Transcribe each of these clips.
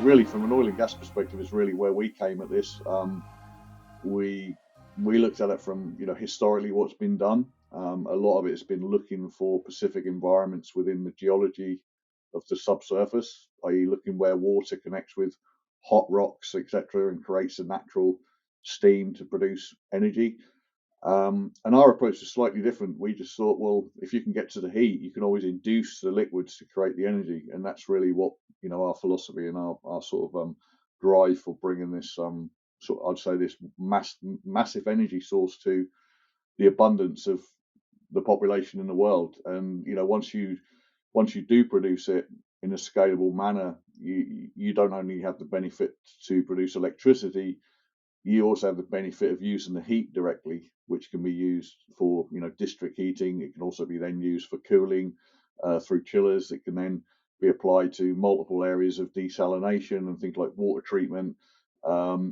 really, from an oil and gas perspective, is really where we came at this. We looked at it from, historically what's been done. A lot of it has been looking for specific environments within the geology of the subsurface, i.e., looking where water connects with hot rocks, etc., and creates a natural steam to produce energy. And our approach is slightly different. We just thought, well, if you can get to the heat, you can always induce the liquids to create the energy, and that's really what our philosophy and our sort of drive for bringing this I'd say this massive energy source to the abundance of the population in the world. And once you do produce it in a scalable manner, you don't only have the benefit to produce electricity, you also have the benefit of using the heat directly, which can be used for district heating. It can also be then used for cooling through chillers. It can then be applied to multiple areas of desalination and things like water treatment.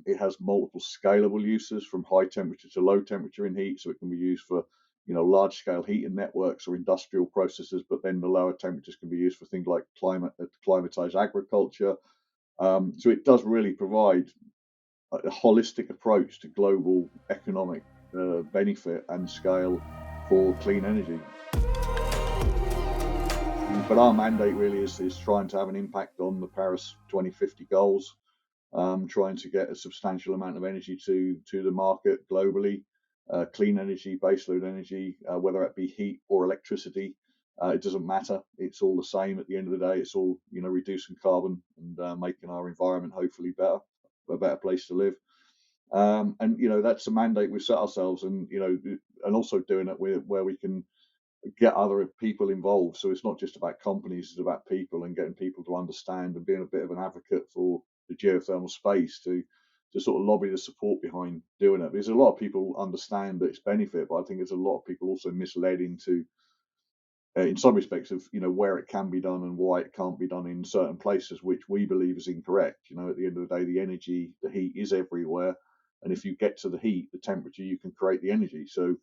It has multiple scalable uses, from high temperature to low temperature in heat, so it can be used for large scale heating networks or industrial processes, but then the lower temperatures can be used for things like climatized agriculture. So it does really provide a holistic approach to global economic benefit and scale for clean energy. But our mandate really is trying to have an impact on the Paris 2050 goals, trying to get a substantial amount of energy to the market globally, clean energy, baseload energy, whether it be heat or electricity. It doesn't matter. It's all the same at the end of the day. It's all, reducing carbon and making our environment hopefully a better place to live. And that's a mandate we've set ourselves, and and also doing it where we can get other people involved. So it's not just about companies, it's about people, and getting people to understand and being a bit of an advocate for the geothermal space to sort of lobby the support behind doing it. Because a lot of people understand that it's benefit, but I think there's a lot of people also misled into in some respects of where it can be done and why it can't be done in certain places, which we believe is incorrect. At the end of the day, the energy, the heat is everywhere, and if you get to the heat, the temperature, you can create the energy. So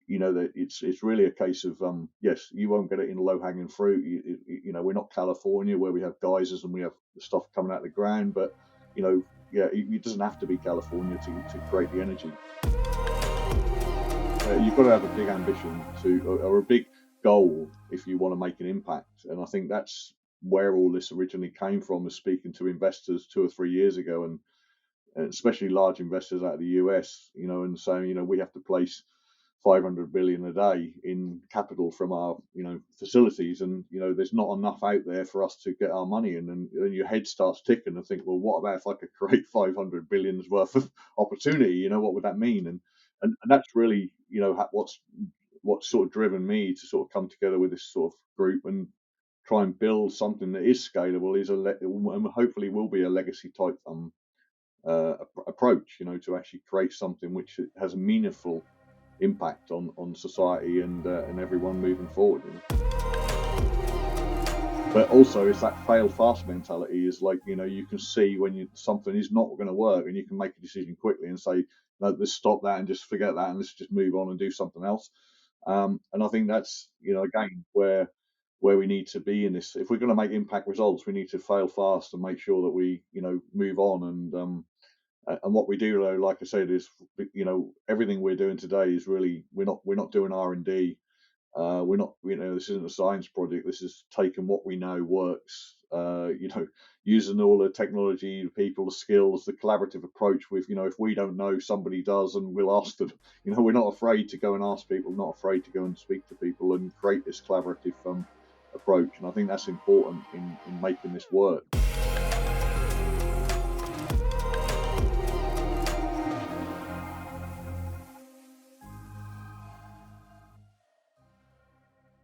that it's really a case of yes, you won't get it in low hanging fruit. We're not California where we have geysers and we have the stuff coming out of the ground, but it doesn't have to be California to create the energy. You've got to have a big ambition or a big goal if you want to make an impact, and I think that's where all this originally came from, was speaking to investors 2 or 3 years ago, and especially large investors out of the US, and saying, we have to place 500 billion a day in capital from our facilities, and there's not enough out there for us to get our money in, and your head starts ticking and think, well, what about if I could create 500 billions worth of opportunity? What would that mean? And that's really what's sort of driven me to sort of come together with this sort of group and try and build something that is scalable, and hopefully will be a legacy type approach, to actually create something which has a meaningful impact on society and everyone moving forward. But also, it's that fail fast mentality. Is like, you can see when something is not going to work, and you can make a decision quickly and say, no, let's stop that and just forget that, and let's just move on and do something else. And I think that's again where we need to be in this. If we're going to make impact results, we need to fail fast and make sure that we move on. And what we do, though, like I said, is everything we're doing today is really we're not doing R&D. We're not this isn't a science project. This is taking what we know works. Using all the technology, the people, the skills, the collaborative approach. With if we don't know, somebody does, and we'll ask them. We're not afraid to go and ask people, not afraid to go and speak to people, and create this collaborative approach. And I think that's important in making this work.